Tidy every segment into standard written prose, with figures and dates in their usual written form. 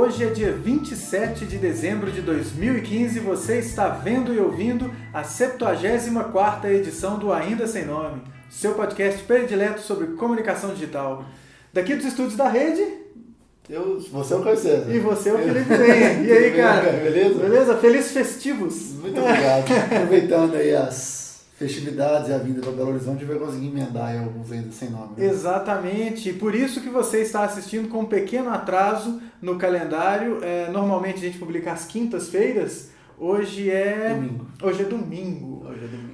Hoje é dia 27 de dezembro de 2015 e você está vendo e ouvindo a 74ª edição do Ainda Sem Nome, seu podcast predileto sobre comunicação digital. Daqui dos estúdios da Rede... Você é o Caio César. E você é o Felipe Benha. E aí, cara? Beleza? Beleza? Felizes festivos. Muito obrigado. Aproveitando aí as festividades e a vinda para Belo Horizonte, vai conseguir emendar aí alguns Ainda Sem Nome. Né? Exatamente. Por isso que você está assistindo com um pequeno atraso no calendário. Normalmente a gente publica às quintas-feiras. Hoje é domingo. Hoje é domingo.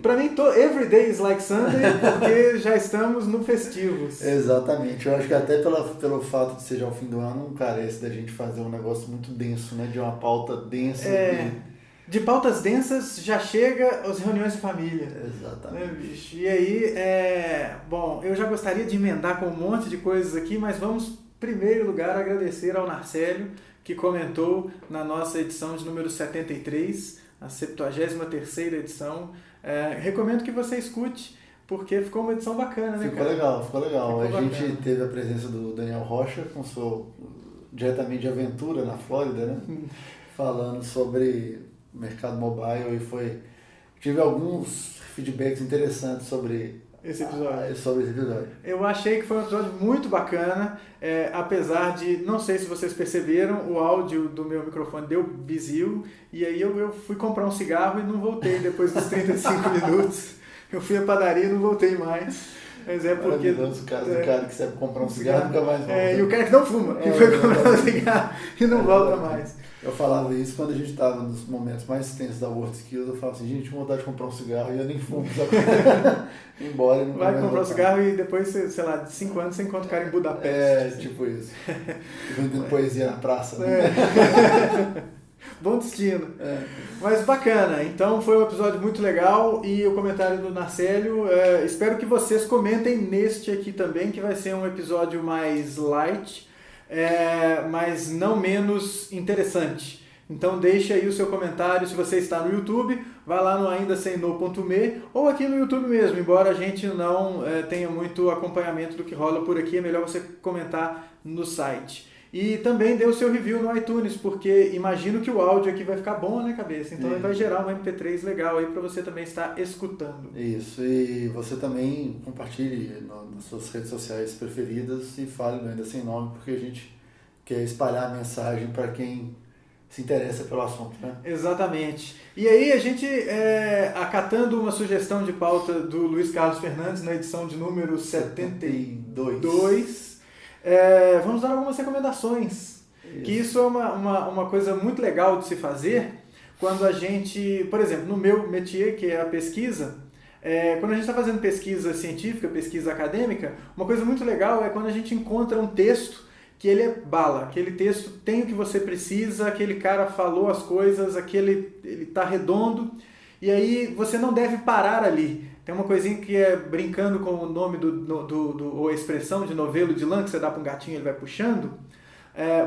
Pra mim, every day is like Sunday, porque já estamos no festivos. Exatamente. Eu acho que até pelo fato de ser já o fim do ano, não carece da gente fazer um negócio muito denso, né? De uma pauta densa. De pautas densas já chega as reuniões de família. Exatamente. Né, bicho? E aí, bom, eu já gostaria de emendar com um monte de coisas aqui, mas vamos, em primeiro lugar, agradecer ao Narcélio, que comentou na nossa edição de número 73, a 73ª edição. Recomendo que você escute, porque ficou uma edição bacana, né, ficou cara? Ficou legal. A gente bacana. teve a presença do Daniel Rocha, com sua diretamente de aventura na Flórida, né? Falando sobre mercado mobile e tive alguns feedbacks interessantes sobre esse episódio. Eu achei que foi um episódio muito bacana, apesar de, não sei se vocês perceberam, o áudio do meu microfone deu bizil, e aí eu fui comprar um cigarro e não voltei depois dos 35 minutos. Eu fui à padaria e não voltei mais. Mas é porque... Maravilhoso o caso do cara que sabe comprar um cigarro e nunca mais volta. E o cara que não fuma, que foi comprar um cigarro e não volta mais. Eu falava isso quando a gente estava nos momentos mais tensos da World Skills. Eu falava assim, gente, tinha vontade de comprar um cigarro e eu nem fumo. Embora e não vai comprar um cigarro e depois, sei lá, de 5 anos você encontra o cara em Budapeste. Tipo isso. Vendendo poesia na praça. Né? Bom destino. Mas bacana. Então foi um episódio muito legal e o comentário do Narcélio, espero que vocês comentem neste aqui também, que vai ser um episódio mais light, mas não menos interessante. Então deixe aí o seu comentário, se você está no YouTube, vai lá no aindasemno.me ou aqui no YouTube mesmo, embora a gente não tenha muito acompanhamento do que rola por aqui, é melhor você comentar no site. E também dê o seu review no iTunes, porque imagino que o áudio aqui vai ficar bom, né, cabeça? Então ele vai gerar um MP3 legal aí para você também estar escutando. Isso, e você também compartilhe nas suas redes sociais preferidas e fale no Ainda Sem Nome, porque a gente quer espalhar a mensagem para quem se interessa pelo assunto, né? Exatamente. E aí a gente, acatando uma sugestão de pauta do Luiz Carlos Fernandes na edição de número 72, vamos dar algumas recomendações. Que isso é uma coisa muito legal de se fazer quando a gente, por exemplo, no meu métier, que é a pesquisa, quando a gente está fazendo pesquisa científica, pesquisa acadêmica, uma coisa muito legal é quando a gente encontra um texto que ele é bala, aquele texto tem o que você precisa, aquele cara falou as coisas, ele está redondo, e aí você não deve parar ali. Tem uma coisinha que brincando com o nome ou a expressão de novelo de lã, que você dá para um gatinho e ele vai puxando,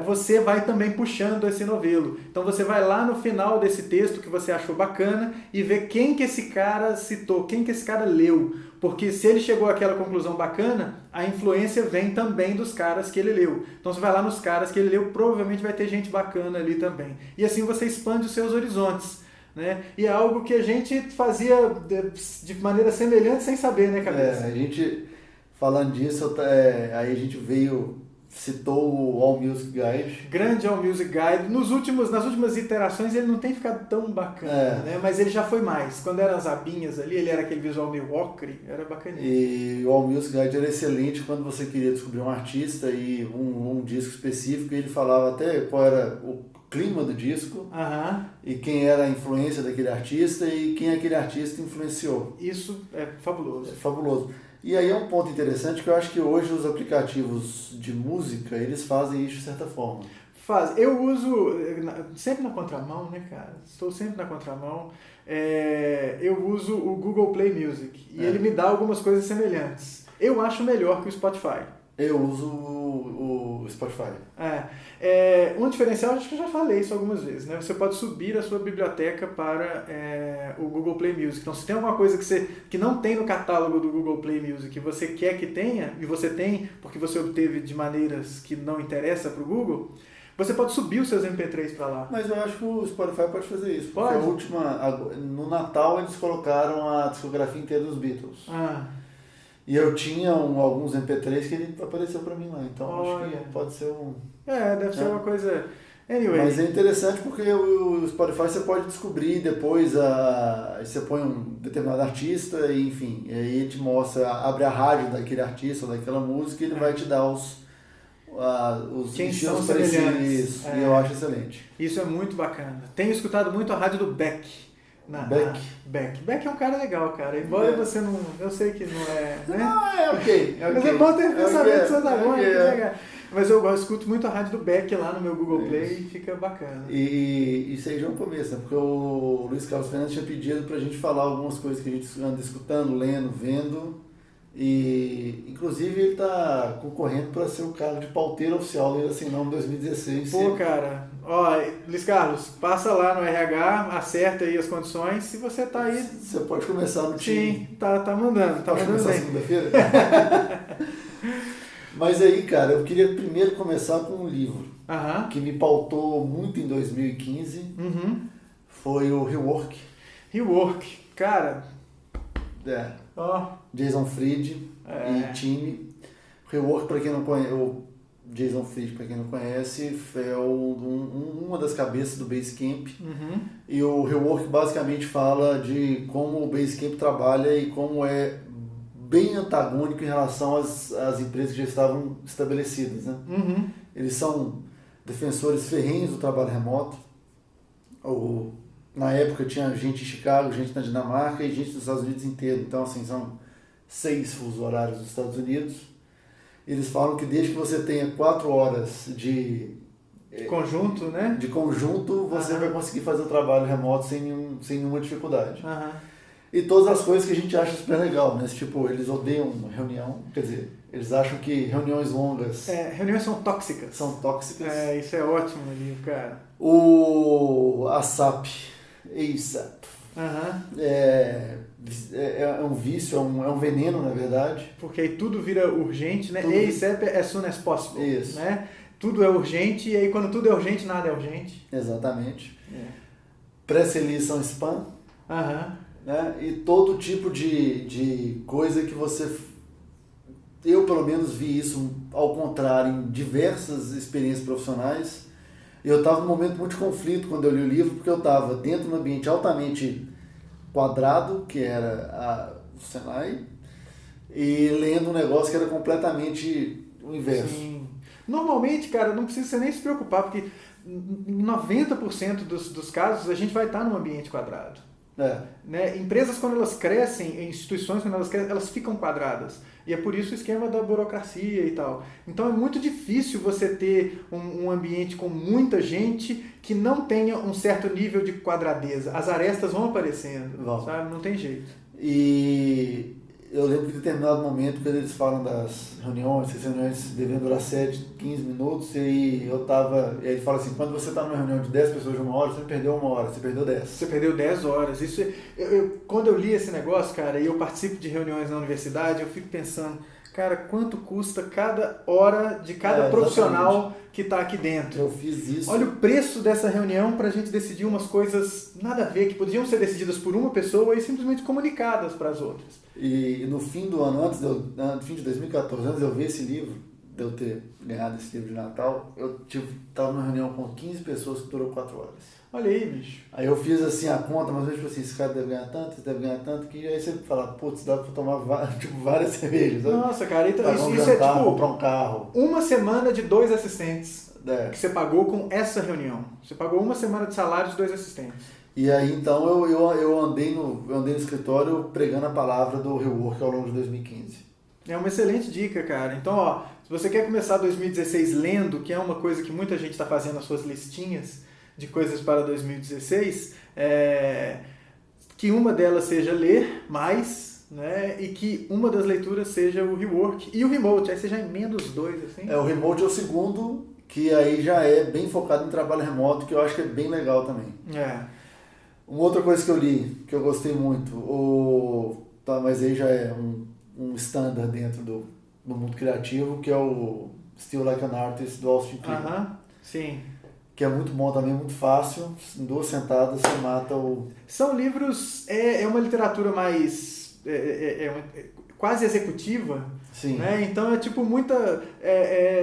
você vai também puxando esse novelo. Então você vai lá no final desse texto que você achou bacana e vê quem que esse cara citou, quem que esse cara leu. Porque se ele chegou àquela conclusão bacana, a influência vem também dos caras que ele leu. Então você vai lá nos caras que ele leu, provavelmente vai ter gente bacana ali também. E assim você expande os seus horizontes. Né? E é algo que a gente fazia de maneira semelhante sem saber, né, cabeça? A gente, falando disso, aí a gente citou o AllMusic Guide. Grande AllMusic Guide. Nas últimas iterações ele não tem ficado tão bacana, né? Mas ele já foi mais. Quando eram as abinhas ali, ele era aquele visual meio ocre, era bacaninho. E o AllMusic Guide era excelente quando você queria descobrir um artista e um disco específico, e ele falava até qual era o clima do disco, e quem era a influência daquele artista e quem aquele artista influenciou. Isso é fabuloso. Fabuloso. E aí é um ponto interessante que eu acho que hoje os aplicativos de música, eles fazem isso de certa forma. Eu uso, sempre na contramão, né, cara? Estou sempre na contramão. Eu uso o Google Play Music e ele me dá algumas coisas semelhantes. Eu acho melhor que o Spotify. Eu uso o Spotify. Um diferencial, acho que eu já falei isso algumas vezes, né? Você pode subir a sua biblioteca para o Google Play Music. Então, se tem alguma coisa que não tem no catálogo do Google Play Music e você quer que tenha, e você tem porque você obteve de maneiras que não interessa para o Google, Você pode subir os seus MP3 para lá. Mas eu acho que o Spotify pode fazer isso. Porque Pode? no Natal eles colocaram a discografia inteira dos Beatles. Ah, E eu tinha alguns MP3 que ele apareceu pra mim lá. Então acho olha. que pode ser um... Deve ser uma coisa... Anyway. Mas é interessante porque o Spotify você pode descobrir depois, você põe um determinado artista e enfim, e aí ele te mostra, abre a rádio daquele artista ou daquela música e ele vai te dar os Quem estilos são semelhantes. parecidos. E eu acho excelente. Isso é muito bacana. Tenho escutado muito a rádio do Beck. Beck? Beck é um cara legal, cara. Embora você não... Eu sei que não é... Né? Não, é ok. Mas é bom ter pensamento antagônicos, Mas eu escuto muito a rádio do Beck lá no meu Google Play e fica bacana. E isso aí já é um começo, né? Porque o Luiz Carlos Fernandes tinha pedido pra gente falar algumas coisas que a gente anda escutando, lendo, vendo. E inclusive ele tá concorrendo para ser o cargo de pauteiro oficial do Assim Não em 2016. Pô, cara, Luiz Carlos, passa lá no RH, acerta aí as condições. Se você tá aí. Você pode começar no time. Sim, tá mandando. Tá pode mandando começar bem. segunda-feira? Mas aí, cara, eu queria primeiro começar com um livro que me pautou muito em 2015. Foi o Rework. Rework, cara. Jason Fried e time. Rework, para quem não conhece, o Jason Fried, para quem não conhece, é uma das cabeças do Basecamp. E o Rework basicamente fala de como o Basecamp trabalha e como é bem antagônico em relação às empresas que já estavam estabelecidas, né? Eles são defensores ferrenhos do trabalho remoto. Na época tinha gente em Chicago, gente na Dinamarca e gente dos Estados Unidos inteiro. Então, assim, são 6 fusos horários dos Estados Unidos. Eles falam que desde que você tenha 4 horas de conjunto, né? De conjunto, você vai conseguir fazer o trabalho remoto sem nenhuma dificuldade. E todas as coisas que a gente acha super legal, né? Tipo, eles odeiam reunião, quer dizer, eles acham que reuniões longas... reuniões são tóxicas. São tóxicas. Isso é ótimo ali, cara. O ASAP. É um vício, é um veneno, na verdade. Porque aí tudo vira urgente, né? ASAP é as soon as possible. Isso. Né? Tudo é urgente, e aí quando tudo é urgente, nada é urgente. Exatamente. Pré-release são spam. Né? E todo tipo de coisa que você... Eu, pelo menos, vi isso ao contrário em diversas experiências profissionais. E eu estava num momento muito de conflito quando eu li o livro, porque eu estava dentro de um ambiente altamente quadrado, que era o Senai, e lendo um negócio que era completamente o inverso. Sim. Normalmente, cara, não precisa você nem se preocupar, porque em 90% dos casos a gente vai estar num ambiente quadrado. Né? Empresas, quando elas crescem, instituições, quando elas crescem, elas ficam quadradas. E é por isso o esquema da burocracia e tal. Então é muito difícil você ter um ambiente com muita gente que não tenha um certo nível de quadradeza. As arestas vão aparecendo, sabe? Não tem jeito. E eu lembro que em determinado momento, quando eles falam das reuniões, essas reuniões devem durar 7, 15 minutos, e aí ele fala assim, quando você está numa reunião de 10 pessoas de 1 hora, você não perdeu 1 hora, você perdeu 10. Você perdeu 10 horas. Isso, quando eu li esse negócio, cara, e eu participo de reuniões na universidade, eu fico pensando, cara, quanto custa cada hora de cada profissional exatamente. Que está aqui dentro. Eu fiz isso. Olha o preço dessa reunião para a gente decidir umas coisas nada a ver, que podiam ser decididas por uma pessoa e simplesmente comunicadas para as outras. E no fim do ano, no fim de 2014, antes de eu ver esse livro, de eu ter ganhado esse livro de Natal, eu estava numa reunião com 15 pessoas que durou 4 horas. Olha aí, bicho. Aí eu fiz assim a conta, mas eu tipo assim, esse cara deve ganhar tanto, esse deve ganhar tanto, que aí você fala, putz, dá pra tomar várias cervejas. Nossa, cara, então isso jantar, é tipo comprar um carro. Uma semana de 2 assistentes que você pagou com essa reunião. Você pagou 1 semana de salário de 2 assistentes. E aí então eu andei no escritório pregando a palavra do Rework ao longo de 2015. É uma excelente dica, cara. Então, se você quer começar 2016 lendo, que é uma coisa que muita gente está fazendo as suas listinhas de coisas para 2016, que uma delas seja ler mais, né, e que uma das leituras seja o Rework e o Remote. Aí você já emenda os 2, assim. O Remote é o segundo, que aí já é bem focado em trabalho remoto, que eu acho que é bem legal também. Uma outra coisa que eu li, que eu gostei muito, mas aí já é um standard dentro do mundo criativo, que é o Still Like an Artist, do Austin Kleon. Sim. Que é muito bom também, muito fácil. Em 2 sentadas você mata o... São livros, é uma literatura mais quase executiva. Sim. Né? Então é tipo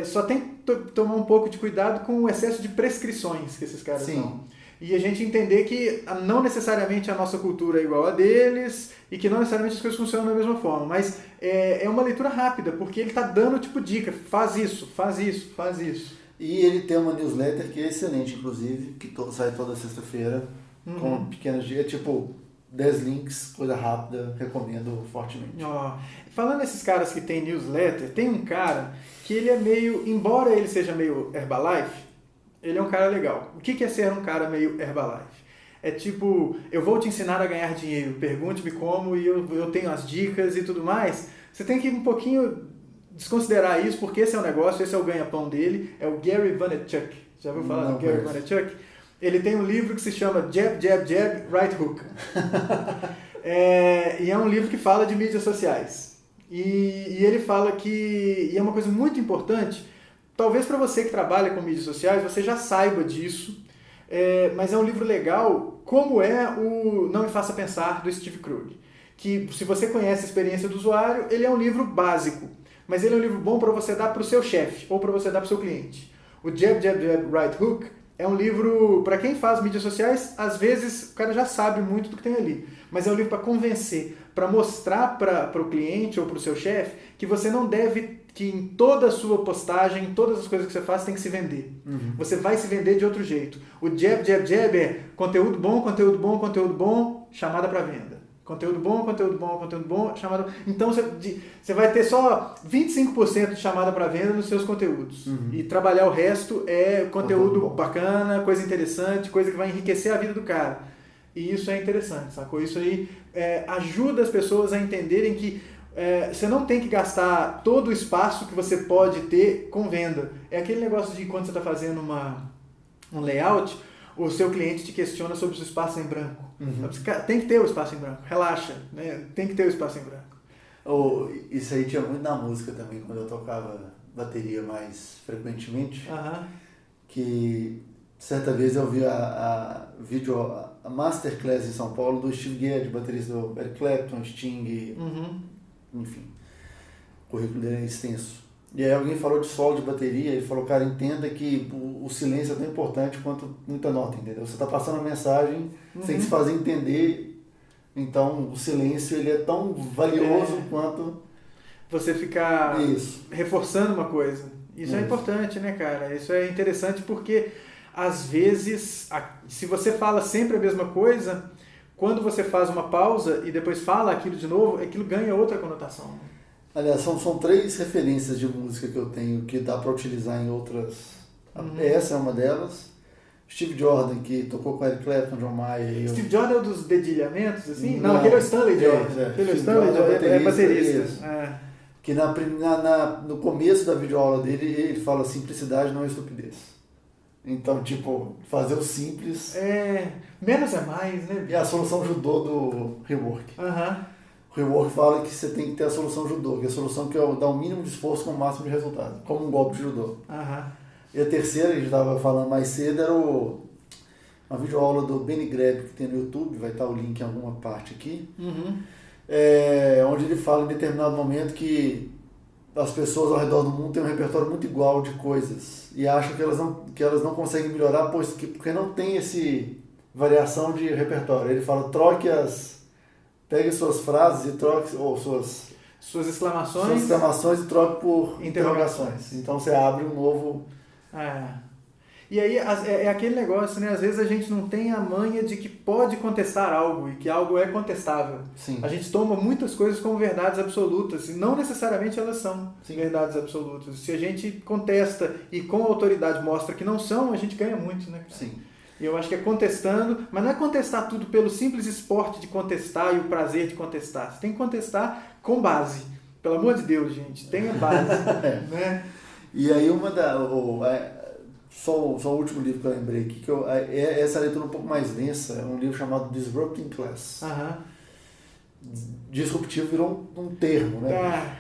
só tem que tomar um pouco de cuidado com o excesso de prescrições que esses caras dão. E a gente entender que não necessariamente a nossa cultura é igual a deles e que não necessariamente as coisas funcionam da mesma forma. Mas é uma leitura rápida, porque ele está dando tipo dica, faz isso, faz isso, faz isso. E ele tem uma newsletter que é excelente, inclusive, que sai toda sexta-feira, com pequenas dicas, tipo 10 links, coisa rápida, recomendo fortemente. Falando nesses caras que tem newsletter, tem um cara que ele é meio, embora ele seja meio Herbalife, ele é um cara legal. O que é ser um cara meio Herbalife? É tipo, eu vou te ensinar a ganhar dinheiro, pergunte-me como e eu tenho as dicas e tudo mais. Você tem que um pouquinho desconsiderar isso, porque esse é o negócio, esse é o ganha-pão dele, é o Gary Vaynerchuk. Já ouviu falar do Gary Vaynerchuk? Ele tem um livro que se chama Jab, Jab, Jab, Right Hook. E é um livro que fala de mídias sociais. E ele fala que, e é uma coisa muito importante, talvez para você que trabalha com mídias sociais, você já saiba disso, mas é um livro legal, como é o Não Me Faça Pensar, do Steve Krug. Que, se você conhece a experiência do usuário, ele é um livro básico, mas ele é um livro bom para você dar para o seu chefe ou para você dar para o seu cliente. O Jab, Jab, Jab, Right Hook é um livro, para quem faz mídias sociais, às vezes o cara já sabe muito do que tem ali, mas é um livro para convencer, para mostrar para o cliente ou para o seu chefe que você não deve, que em toda a sua postagem, em todas as coisas que você faz, tem que se vender. Você vai se vender de outro jeito. O Jab, Jab, Jab é conteúdo bom, conteúdo bom, conteúdo bom, chamada para venda. Conteúdo bom, conteúdo bom, conteúdo bom, chamada... Então você vai ter só 25% de chamada para venda nos seus conteúdos. E trabalhar o resto é conteúdo bacana, coisa interessante, coisa que vai enriquecer a vida do cara. E isso é interessante, sacou? Isso aí ajuda as pessoas a entenderem que você não tem que gastar todo o espaço que você pode ter com venda. É aquele negócio de quando você está fazendo um layout, o seu cliente te questiona sobre o espaço em branco. Tem que ter o espaço em branco, relaxa, né? Tem que ter o espaço em branco. Isso aí tinha muito na música também, quando eu tocava bateria mais frequentemente, que certa vez eu vi a Masterclass em São Paulo do Steve Gadd, baterista do Eric Clapton, Sting, enfim, o currículo dele é extenso. E aí alguém falou de solo de bateria, ele falou, cara, entenda que o silêncio é tão importante quanto muita nota, entendeu? Você está passando uma mensagem sem se fazer entender, então o silêncio ele é tão valioso quanto... Você ficar reforçando uma coisa. Isso é importante, né, cara? Isso é interessante porque, às vezes, se você fala sempre a mesma coisa, quando você faz uma pausa e depois fala aquilo de novo, aquilo ganha outra conotação. Aliás, são 3 referências de música que eu tenho que dá para utilizar em outras. Essa é uma delas. Steve Jordan, que tocou com Eric Clapton, John Mayer. Steve Jordan é o dos dedilhamentos, assim? Não, aquele é o Stanley Jordan. Aquele é o Stanley Jordan, é baterista. Que no começo da videoaula dele, ele fala simplicidade não é estupidez. Então, tipo, fazer o simples... menos é mais, né? E a solução judô do Rework. O Rework fala que você tem que ter a solução judô, que é a solução que dá o mínimo de esforço com o máximo de resultado, como um golpe de judô. E a terceira, que a gente estava falando mais cedo, era uma videoaula do Benny Greb, que tem no YouTube, vai estar o link em alguma parte aqui, onde ele fala em determinado momento que as pessoas ao redor do mundo têm um repertório muito igual de coisas e acham que elas não conseguem melhorar porque não tem essa variação de repertório. Ele fala, pegue suas frases e troque, ou suas exclamações e troque por interrogações. Então você abre um novo... E aí é aquele negócio, né? Às vezes a gente não tem a manha de que pode contestar algo e que algo é contestável. A gente toma muitas coisas como verdades absolutas e não necessariamente elas são verdades absolutas. Se a gente contesta e com autoridade mostra que não são, a gente ganha muito, né? E eu acho que é contestando, mas não é contestar tudo pelo simples esporte de contestar e o prazer de contestar. Você tem que contestar com base. Pelo amor de Deus, gente, tenha base. Né? E aí só o último livro que eu lembrei aqui, essa leitura um pouco mais densa, é um livro chamado Disrupting Class. Disruptivo virou um termo, né?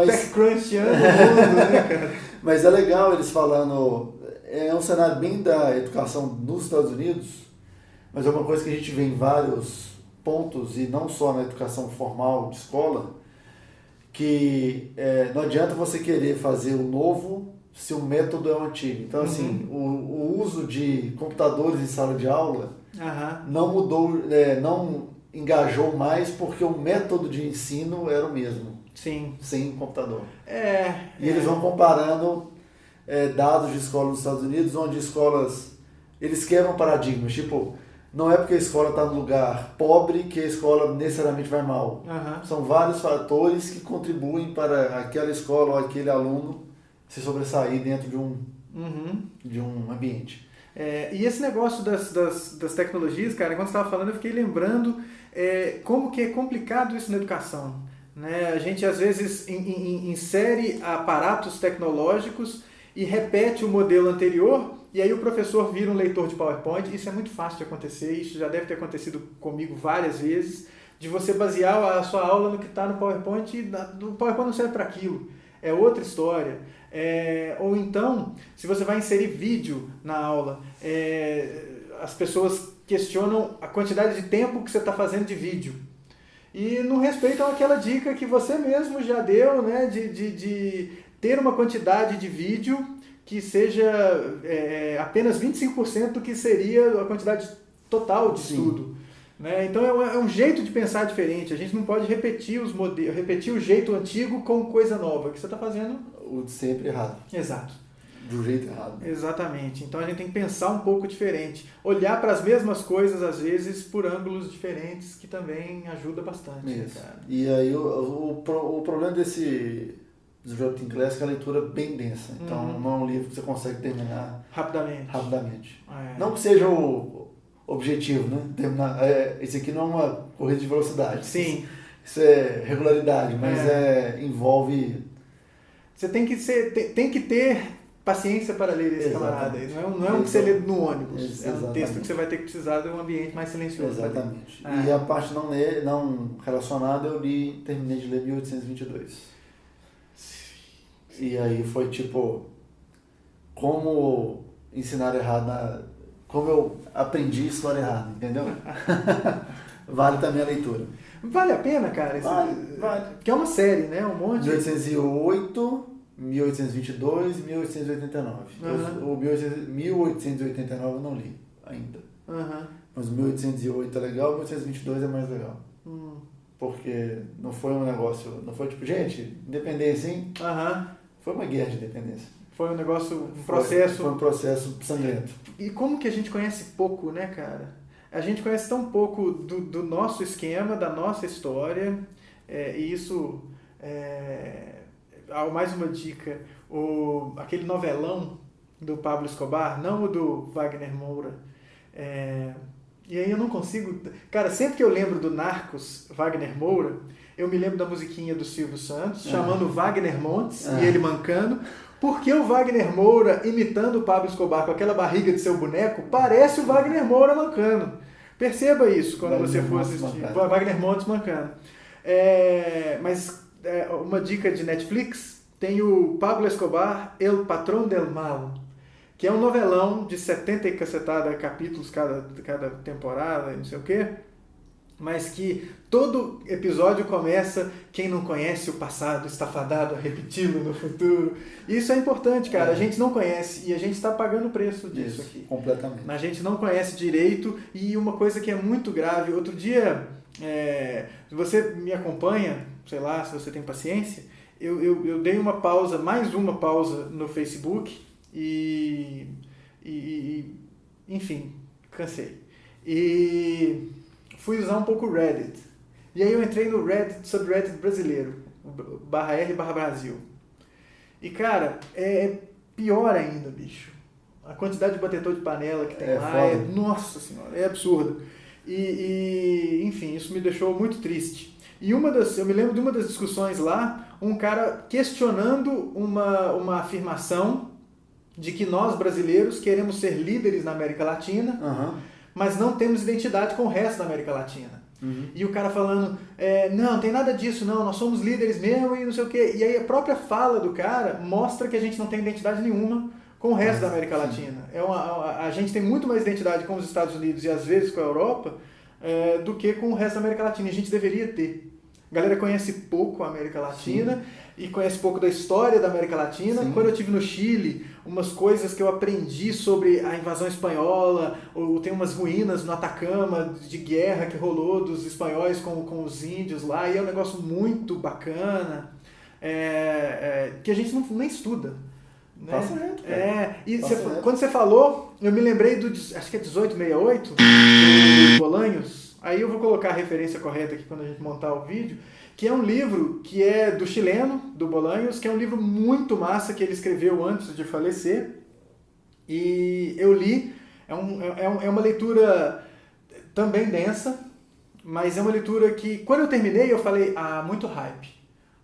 TechCrunch anda o mundo, né, cara? Mas é legal eles falando... é um cenário bem da educação nos Estados Unidos, mas é uma coisa que a gente vê em vários pontos, e não só na educação formal de escola, que não adianta você querer fazer o novo se o método é o antigo. Então, assim, o uso de computadores em sala de aula não mudou, não engajou mais porque o método de ensino era o mesmo. Sim. Sem computador. E eles vão comparando dados de escolas nos Estados Unidos, onde escolas, eles quebram paradigmas, tipo, não é porque a escola está no lugar pobre que a escola necessariamente vai mal. São vários fatores que contribuem para aquela escola ou aquele aluno se sobressair dentro de um ambiente. E esse negócio das tecnologias, cara, quando você estava falando, eu fiquei lembrando como que é complicado isso na educação. Né? A gente, às vezes, insere aparatos tecnológicos e repete o modelo anterior, e aí o professor vira um leitor de PowerPoint. Isso é muito fácil de acontecer, isso já deve ter acontecido comigo várias vezes, de você basear a sua aula no que está no PowerPoint, e o PowerPoint não serve para aquilo, é outra história. Ou então, se você vai inserir vídeo na aula, as pessoas questionam a quantidade de tempo que você está fazendo de vídeo. E não respeitam aquela dica que você mesmo já deu, né, de ter uma quantidade de vídeo que seja apenas 25% do que seria a quantidade total de estudo. Né? Então é um jeito de pensar diferente. A gente não pode repetir os modelos, repetir o jeito antigo com coisa nova. O que você está fazendo? O de sempre errado. Exato. Do jeito errado. Exatamente. Então a gente tem que pensar um pouco diferente. Olhar para as mesmas coisas, às vezes, por ângulos diferentes, que também ajuda bastante. Né, cara? E aí o problema desse Developing Class é que a leitura é bem densa. Então não é um livro que você consegue terminar rapidamente. Não que seja o objetivo, né? Terminar, esse aqui não é uma corrida de velocidade. Sim. Isso é regularidade, mas envolve... Você tem que ter paciência para ler esse camarada aí. Não é um que você lê no ônibus. É um texto que você vai ter que precisar de um ambiente mais silencioso. Exatamente. E a parte não relacionada terminei de ler 1822. E aí foi tipo, como ensinar errado, como eu aprendi história errada, entendeu? Vale também a leitura. Vale a pena, cara? Vale. Porque é uma série, né? Um monte. 1808, 1822 e 1889. O 1889 eu não li ainda. Mas 1808 é legal, 1822 é mais legal. Porque não foi um negócio, não foi tipo, gente, independência, hein? Foi uma guerra de independência. Foi um negócio, um processo... Foi um processo sangrento. E como que a gente conhece pouco, né, cara? A gente conhece tão pouco do nosso esquema, da nossa história, e isso... mais uma dica, aquele novelão do Pablo Escobar, não o do Wagner Moura, e aí eu não consigo... Cara, sempre que eu lembro do Narcos, Wagner Moura, eu me lembro da musiquinha do Silvio Santos, chamando Wagner Montes, e ele mancando, porque o Wagner Moura, imitando o Pablo Escobar com aquela barriga de seu boneco, parece o Wagner Moura mancando. Perceba isso quando você for assistir. Wagner Montes mancando. Mas uma dica de Netflix, tem o Pablo Escobar, El Patrón del Mal, que é um novelão de 70 e cacetada capítulos cada temporada, não sei o quê, mas que todo episódio começa, quem não conhece o passado está fadado a repeti-lo no futuro. Isso é importante, cara. A gente não conhece e a gente está pagando o preço disso aqui. Completamente. A gente não conhece direito e uma coisa que é muito grave. Outro dia, se você me acompanha, sei lá, se você tem paciência, eu dei mais uma pausa no Facebook e enfim, cansei. E fui usar um pouco o Reddit. E aí eu entrei no subreddit brasileiro, /r/Brasil. E cara, é pior ainda, bicho. A quantidade de batetor de panela que tem lá nossa senhora, é absurdo. E enfim, isso me deixou muito triste. E eu me lembro de uma das discussões lá, um cara questionando uma afirmação de que nós brasileiros queremos ser líderes na América Latina, mas não temos identidade com o resto da América Latina. E o cara falando, não tem nada disso, não, nós somos líderes mesmo e não sei o quê. E aí a própria fala do cara mostra que a gente não tem identidade nenhuma com o resto da América Latina. A gente tem muito mais identidade com os Estados Unidos e às vezes com a Europa do que com o resto da América Latina. E a gente deveria ter. A galera conhece pouco a América Latina e conhece pouco da história da América Latina. Sim. Quando eu estive no Chile, umas coisas que eu aprendi sobre a invasão espanhola, ou tem umas ruínas no Atacama de guerra que rolou dos espanhóis com os índios lá, e é um negócio muito bacana, que a gente nem estuda. Né? Passa reto, cara. E quando você falou, eu me lembrei acho que é 1868, do Bolanhos. Aí eu vou colocar a referência correta aqui quando a gente montar o vídeo, que é um livro que é do chileno, do Bolanhos, que é um livro muito massa que ele escreveu antes de falecer. E eu li, é uma leitura também densa, mas é uma leitura que, quando eu terminei, eu falei, muito hype,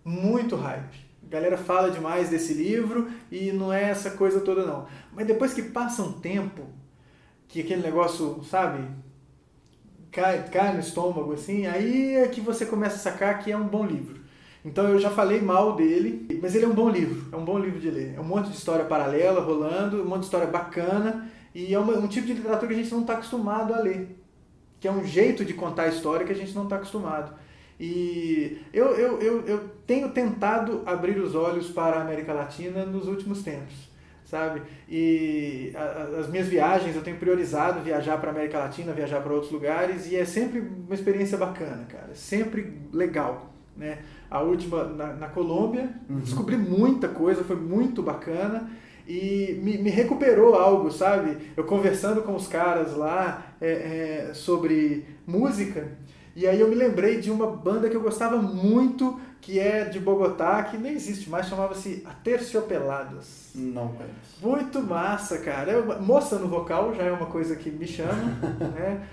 muito hype. A galera fala demais desse livro e não é essa coisa toda não. Mas depois que passa um tempo, que aquele negócio, sabe, cai no estômago, assim, aí é que você começa a sacar que é um bom livro. Então eu já falei mal dele, mas ele é um bom livro de ler. É um monte de história paralela rolando, um monte de história bacana, e é um tipo de literatura que a gente não está acostumado a ler, que é um jeito de contar a história que a gente não está acostumado. E eu tenho tentado abrir os olhos para a América Latina nos últimos tempos, sabe? E as minhas viagens, eu tenho priorizado viajar para a América Latina, viajar para outros lugares, e é sempre uma experiência bacana, cara, sempre legal, né? A última na Colômbia, descobri muita coisa, foi muito bacana, e me recuperou algo, sabe? Eu conversando com os caras lá sobre música, e aí eu me lembrei de uma banda que eu gostava muito, que é de Bogotá, que nem existe mais, chamava-se Aterciopelados. Não conheço. Muito massa, cara. Moça no vocal já é uma coisa que me chama, né?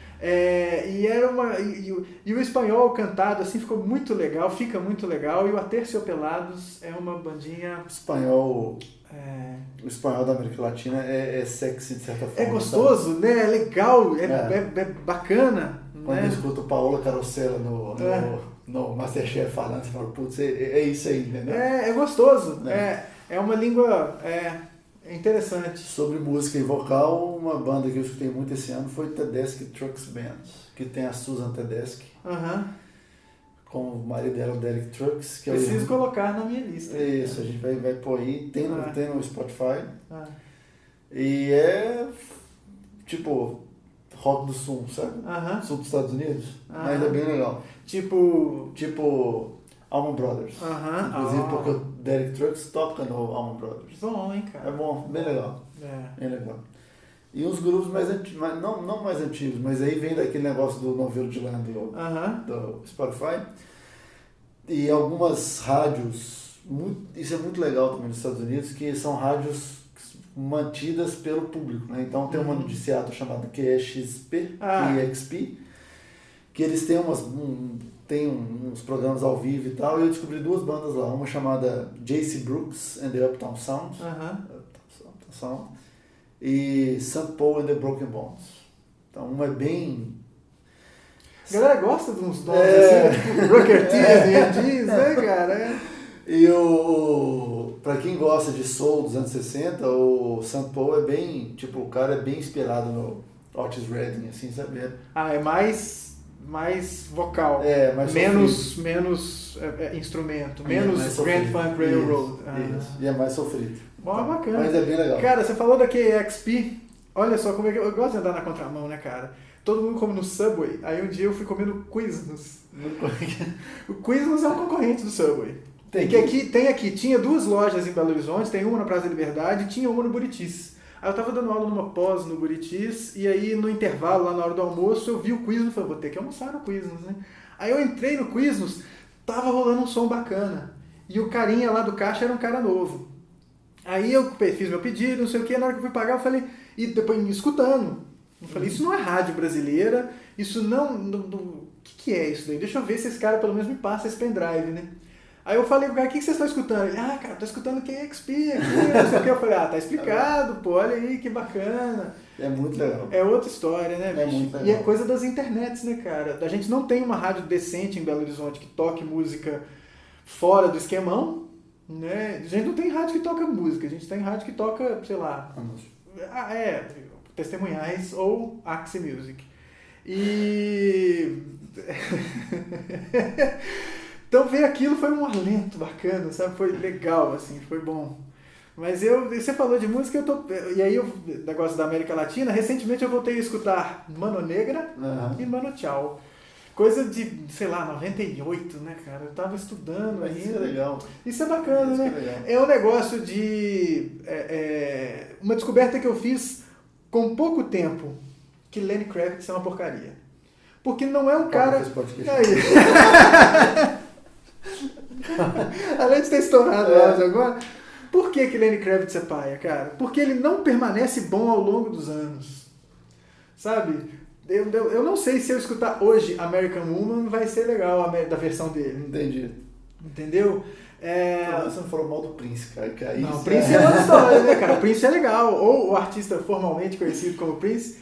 E o espanhol cantado assim ficou muito legal, fica muito legal, e o Aterciopelados é uma bandinha... O espanhol da América Latina é sexy de certa forma. É gostoso, sabe? Né? É legal, é bacana. Quando eu escuto Paola Carosella no Masterchef falando, você fala, putz, é isso aí, entendeu? É gostoso, é uma língua interessante. Sobre música e vocal, uma banda que eu escutei muito esse ano foi Tedeschi Trucks Band, que tem a Susan Tedeschi, com o marido dela, o Derek Trucks. Que preciso colocar na minha lista. Isso, a gente vai pôr aí, tem no Spotify. E é tipo rock do sul, sabe? Sul dos Estados Unidos, mas é bem legal. Tipo Allman Brothers. Inclusive porque o Derek Trucks toca no Allman Brothers. Bom, hein, cara? É bom, bem legal. Bem legal. E uns grupos mais antigos, não mais antigos, mas aí vem daquele negócio do novelo de lã do Spotify. E algumas rádios, isso é muito legal também nos Estados Unidos, que são rádios mantidas pelo público, né? Então tem uma de Seattle chamada QXP, que eles têm uns programas ao vivo e tal, e eu descobri duas bandas lá, uma chamada J.C. Brooks and the Uptown Sound, e St. Paul and the Broken Bones. Então uma é bem... A galera gosta de uns nomes assim, tipo Booker T, D&Ds, né, cara? E pra quem gosta de soul dos anos 60, o St. Paul é bem, tipo, o cara é bem inspirado no Otis Redding, assim, sabe? É mais vocal, mais menos instrumento, menos Grand Funk Railroad. Isso. E é mais sofrido. Bom, bacana. Mas é bem legal. Cara, você falou da KXP, olha só como é que eu gosto de andar na contramão, né, cara? Todo mundo come no Subway, aí um dia eu fui comendo Quiznos. O Quiznos é um concorrente do Subway. Tinha duas lojas em Belo Horizonte, tem uma na Praça da Liberdade e tinha uma no Buritis. Aí eu tava dando aula numa pós no Buritis, e aí no intervalo, lá na hora do almoço, eu vi o Quiznos e falei, vou ter que almoçar no Quiznos, né? Aí eu entrei no Quiznos, tava rolando um som bacana, e o carinha lá do caixa era um cara novo. Aí eu fiz meu pedido, não sei o que, na hora que eu fui pagar eu falei, e depois me escutando, eu falei, isso não é rádio brasileira, isso o que é isso daí? Deixa eu ver se esse cara pelo menos me passa esse pendrive, né? Aí eu falei pro cara, o que vocês estão escutando? Ele, cara, tô escutando KXP aqui, não sei o que. Eu falei, tá explicado, pô, olha aí, que bacana. É muito legal. É outra história, né, bicho? É muito legal. E é coisa das internets, né, cara? A gente não tem uma rádio decente em Belo Horizonte que toque música fora do esquemão, né? A gente não tem rádio que toca música, a gente tem rádio que toca, sei lá, testemunhais ou Axie Music. E então ver aquilo foi um alento bacana, sabe? Foi legal, assim, foi bom. Mas você falou de música, e aí o negócio da América Latina, recentemente eu voltei a escutar Mano Negra e Mano Tchau. Coisa de, sei lá, 98, né, cara? Eu tava estudando ainda. Isso é legal. Isso é bacana, Isso né? É um negócio de... uma descoberta que eu fiz com pouco tempo, que Lenny Kravitz é uma porcaria. Porque não é um cara... Além de ter estourado o áudio agora, por que Lenny Kravitz é paia, cara? Porque ele não permanece bom ao longo dos anos. Sabe? Eu não sei se eu escutar hoje American Woman vai ser legal da versão dele. Entendi. Entendeu? Você não falou mal do Prince, cara. Que aí não, o Prince é uma história, né, cara? O Prince é legal. Ou o artista formalmente conhecido como Prince.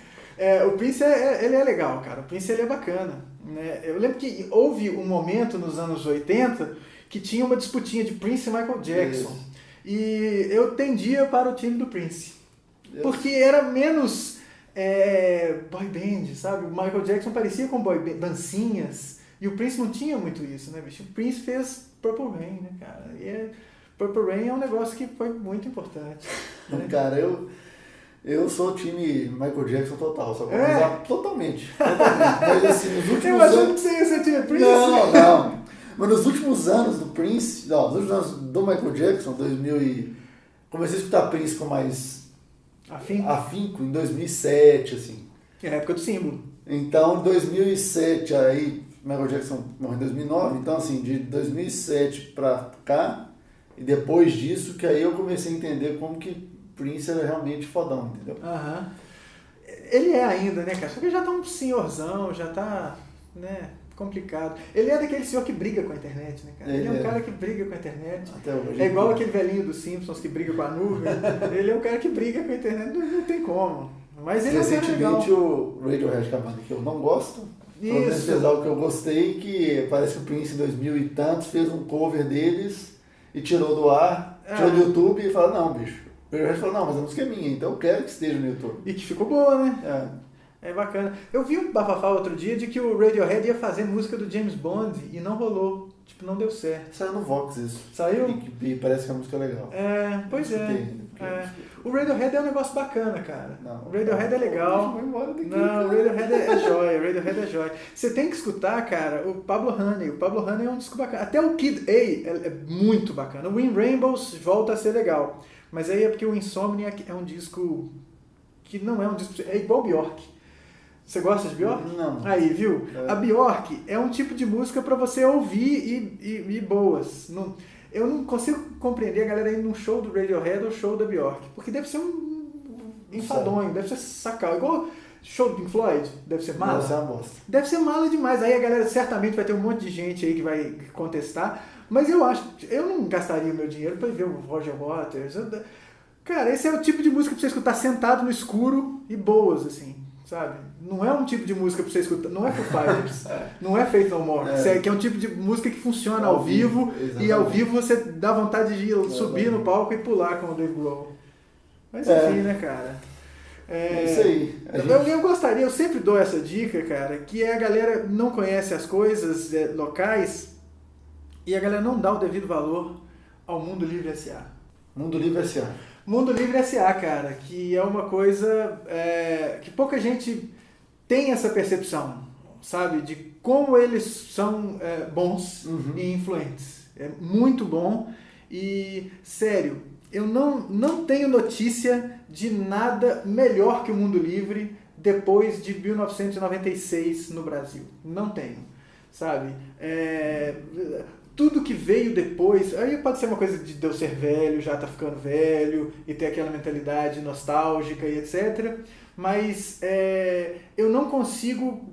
O Prince ele é legal, cara. O Prince ele é bacana. Né? Eu lembro que houve um momento nos anos 80 que tinha uma disputinha de Prince e Michael Jackson. Isso. E eu tendia para o time do Prince. Porque era menos... boy band, sabe? O Michael Jackson parecia com boy band, dancinhas, e o Prince não tinha muito isso, né, bicho? O Prince fez Purple Rain, né, cara? Purple Rain é um negócio que foi muito importante. Né? Cara, eu sou o time Michael Jackson total, só que totalmente. Mas assim, nos últimos eu achando que você ia ser time Prince. Não. Mas nos últimos anos do Prince, nos últimos anos do Michael Jackson, comecei a escutar Prince com mais afinco em 2007, assim. É a época do símbolo. Então, em 2007, aí, Michael Jackson morreu em 2009, então, assim, de 2007 pra cá, e depois disso, que aí eu comecei a entender como que Prince era realmente fodão, entendeu? Aham. Ele é ainda, né, cara? Só que já tá um senhorzão, já tá, né, complicado. Ele é daquele senhor que briga com a internet, né, cara? Ele é um cara que briga com a internet. Até hoje. É igual aquele velhinho dos Simpsons que briga com a nuvem. Ele é um cara que briga com a internet, não tem como. Mas ele recentemente o Radiohead, que é uma banda que eu não gosto, apesar do que eu gostei, que parece que o Prince em 2000 e tantos fez um cover deles e tirou do ar, tirou do YouTube e falou, não, bicho. O Radiohead falou, não, mas a música é minha, então eu quero que esteja no YouTube. E que ficou boa, né? É bacana. Eu vi um bafafá outro dia de que o Radiohead ia fazer música do James Bond e não rolou. Tipo, não deu certo. Saiu no Vox isso. Saiu? E parece que a música é legal. Pois é. O Radiohead é um negócio bacana, cara. O Radiohead é legal. O Radiohead é joia. O Radiohead é joia. Você tem que escutar, cara, o Pablo Honey. O Pablo Honey é um disco bacana. Até o Kid A é muito bacana. O In Rainbows volta a ser legal. Mas aí é porque o Insomniac é um disco que não é um disco... É igual Bjork. Você gosta de Bjork? Não. Aí, viu? A Bjork é um tipo de música para você ouvir e boas. Eu não consigo compreender a galera indo num show do Radiohead ou show da Bjork. Porque deve ser um enfadonho, deve ser sacal. Igual show do Pink Floyd, deve ser mala. Deve ser uma bosta. Deve ser mala demais. Aí a galera certamente vai ter um monte de gente aí que vai contestar. Mas eu não gastaria meu dinheiro para ver o Roger Waters. Cara, esse é o tipo de música pra você escutar sentado no escuro e boas, assim. Sabe? Não é um tipo de música pra você escutar, não é Foo Fighters, não é Faith No More, que é um tipo de música que funciona ao vivo, e ao vivo você dá vontade de subir no palco e pular com o Dave Grohl. Mas enfim, né, cara? Isso aí. Eu gostaria, eu sempre dou essa dica, cara, que a galera não conhece as coisas locais e a galera não dá o devido valor ao Mundo Livre S.A. Mundo Livre S.A. Mundo Livre S.A., cara, que é uma coisa que pouca gente tem essa percepção, sabe? De como eles são bons e influentes. É muito bom e, sério, eu não tenho notícia de nada melhor que o Mundo Livre depois de 1996 no Brasil. Não tenho, sabe? Tudo que veio depois, aí pode ser uma coisa de eu ser velho, já tá ficando velho, e ter aquela mentalidade nostálgica e etc. Mas eu não consigo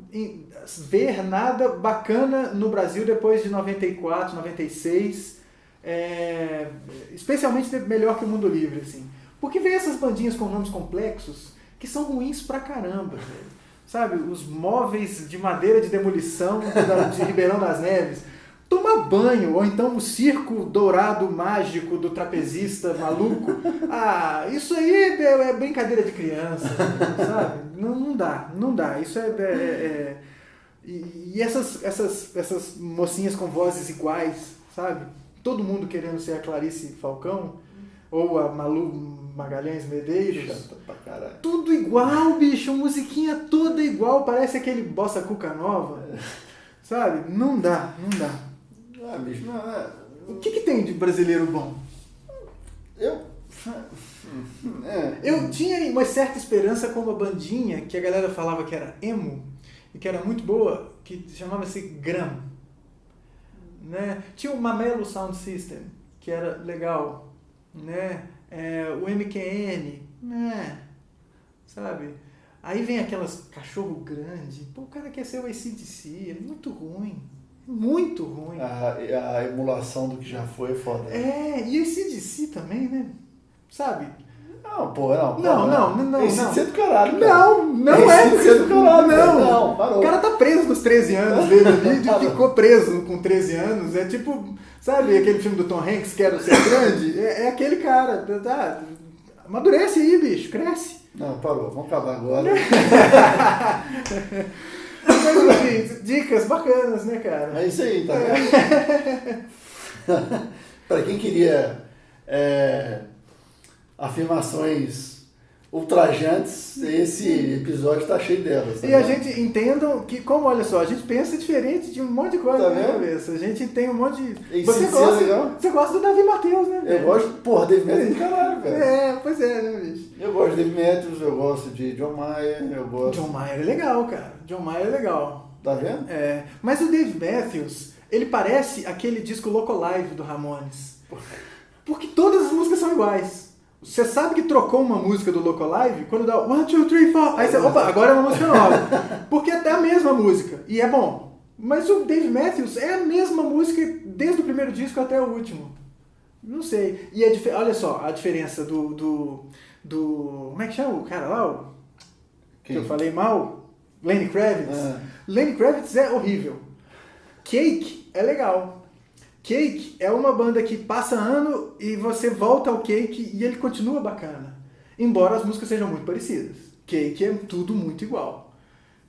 ver nada bacana no Brasil depois de 94, 96, especialmente melhor que o Mundo Livre, assim. Porque vem essas bandinhas com nomes complexos que são ruins pra caramba, velho. Sabe, os móveis de madeira de demolição de Ribeirão das Neves. Toma toma banho, ou então o circo dourado mágico do trapezista maluco. Ah, isso aí é brincadeira de criança, sabe? Não dá. Isso E essas mocinhas com vozes iguais, sabe? Todo mundo querendo ser a Clarice Falcão, ou a Malu Magalhães Medeiros. Chata pra caralho. Tudo igual, bicho, musiquinha toda igual, parece aquele Bossa Cuca Nova, sabe? Não dá. Ah, bicho, não é. O que tem de brasileiro bom? Eu tinha uma certa esperança com uma bandinha que a galera falava que era emo e que era muito boa, que chamava-se Gram, né? Tinha o Mamelo Sound System, que era legal, né? O MQN, né? Sabe? Aí vem aquelas cachorro grande, pô, o cara quer ser o AC/DC, é muito ruim. Muito ruim. A emulação do que já foi é foda. E AC/DC também, né? Sabe? Não, pô, não. Não. AC/DC é do caralho. Não é. AC/DC é do caralho. Não, parou. O cara tá preso nos 13 anos dele ali, ficou preso com 13 anos. É tipo, sabe aquele filme do Tom Hanks, Quero Ser Grande? É aquele cara. Amadurece aí, bicho, cresce. Não, parou. Vamos acabar agora. Mas, enfim, dicas bacanas, né, cara? É isso aí, tá vendo? Pra quem queria afirmações ultrajantes, esse episódio tá cheio delas. Tá e a gente entendam que, como, olha só, a gente pensa diferente de um monte de coisa na cabeça. A gente tem um monte de... Você gosta do Davi Matthews, né? Eu gosto, porra, Dave Matthews do caralho, velho. Pois é, né, bicho? Eu gosto de Dave Matthews, eu gosto de John Mayer, eu gosto... John Mayer é legal, cara. John Mayer é legal. Tá vendo? Mas o Dave Matthews, ele parece aquele disco Loco Live do Ramones. Porque todas as músicas são iguais. Você sabe que trocou uma música do Loco Live quando dá 1, 2, 3, 4. Aí você, opa, agora é uma música nova. Porque é até a mesma música. E é bom. Mas o Dave Matthews é a mesma música desde o primeiro disco até o último. Não sei. E olha só a diferença do... Como é que chama o cara lá? Que eu falei mal? Lenny Kravitz. Lenny Kravitz é horrível. Cake é legal. Cake é uma banda que passa ano e você volta ao Cake e ele continua bacana. Embora as músicas sejam muito parecidas. Cake é tudo muito igual.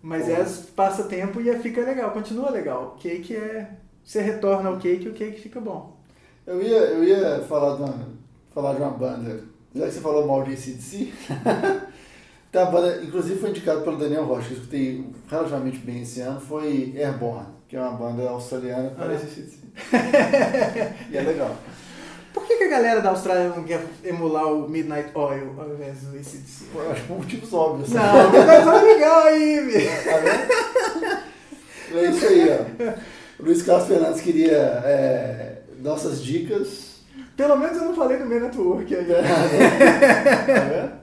Mas passa tempo e fica legal, continua legal. Cake você retorna ao Cake e o Cake fica bom. Eu ia falar de uma banda, já que você falou mal de AC/DC, tem uma banda, inclusive foi indicado pelo Daniel Rocha, que eu escutei relativamente bem esse ano, foi Airborne, que é uma banda australiana que parece AC/DC. E é legal. Por que a galera da Austrália não quer emular o Midnight Oil ao invés do AC/DC? Eu acho por motivos óbvios. Não, o Midnight Oil é legal aí, bicho. Tá vendo? É isso aí, ó. Luiz Carlos Fernandes queria nossas dicas. Pelo menos eu não falei do meu network aí. Tá vendo?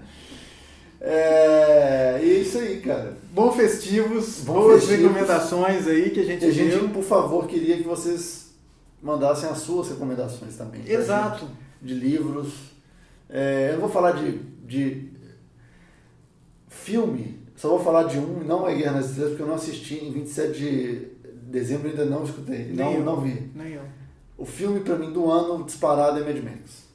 E é isso aí, cara. Bons festivos, boas recomendações aí que a gente deu. A gente, por favor, queria que vocês mandassem as suas recomendações também. Exato. De livros. Eu não vou falar de filme, só vou falar de um, não é Guerra nas Estrelas, porque eu não assisti em 27 de dezembro, ainda não escutei, não vi. Nem eu. O filme, pra mim, do ano disparado é Mad Max.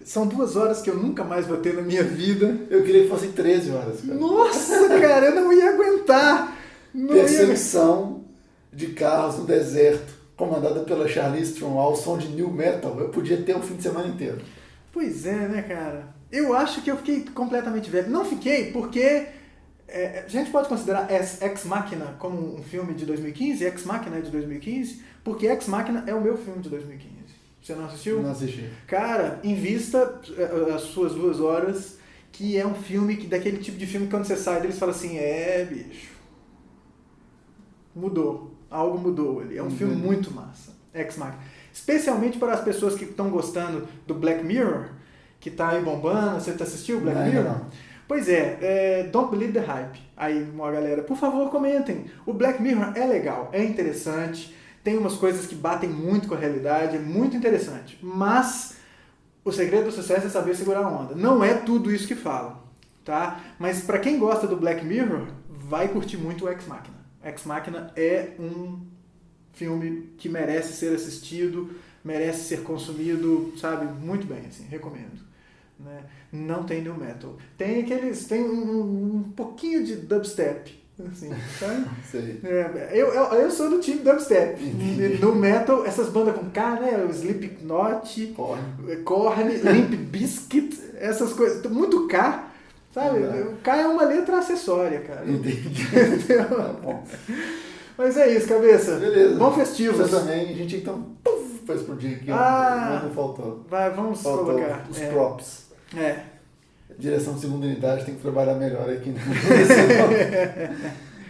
São 2 horas que eu nunca mais vou ter na minha vida. Eu queria que fossem 13 horas, cara. Nossa, cara, eu não ia aguentar. Perseguição de carros no deserto, comandada pela Charlize Theron, ao som de new metal. Eu podia ter um fim de semana inteiro. Pois é, né, cara? Eu acho que eu fiquei completamente velho. Não fiquei porque... a gente pode considerar Ex Machina como um filme de 2015? Ex Machina é de 2015? Porque Ex Machina é o meu filme de 2015. Você não assistiu? Não assisti. Cara, invista as suas 2 horas, que é um filme daquele tipo de filme que quando você sai deles fala assim, bicho, mudou. Algo mudou ali. É um filme muito massa. Ex Machina. Especialmente para as pessoas que estão gostando do Black Mirror, que tá aí bombando. Você assistiu o Black Mirror? Não. Pois Don't Believe the Hype. Aí, uma galera, por favor, comentem. O Black Mirror é legal, é interessante, tem umas coisas que batem muito com a realidade, é muito interessante. Mas o segredo do sucesso é saber segurar a onda. Não é tudo isso que falam, tá? Mas para quem gosta do Black Mirror, vai curtir muito o Ex Machina. Ex Machina é um filme que merece ser assistido, merece ser consumido, sabe? Muito bem, assim, recomendo. Né? Não tem new metal. Tem um pouquinho de dubstep, assim, sabe? Sei. Eu sou do time dubstep. No metal, essas bandas com K, né? O Slipknot, Korn, Limp Bizkit, essas coisas, muito K, sabe? O K é uma letra acessória, cara. Entendi. Tá bom. Mas é isso, cabeça. Beleza. Bom festivo. Você também, a gente tinha que dar um puff pra explodir aqui. Não faltou. Vamos faltou colocar. Os props. Direção de segunda unidade tem que trabalhar melhor aqui.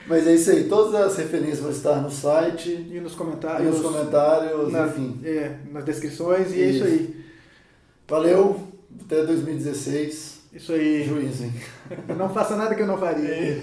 Mas é isso aí. Todas as referências vão estar no site. E nos comentários. Enfim. Nas descrições. E é isso aí. Valeu. Até 2016. Isso aí. Juízo, hein? Não faça nada que eu não faria.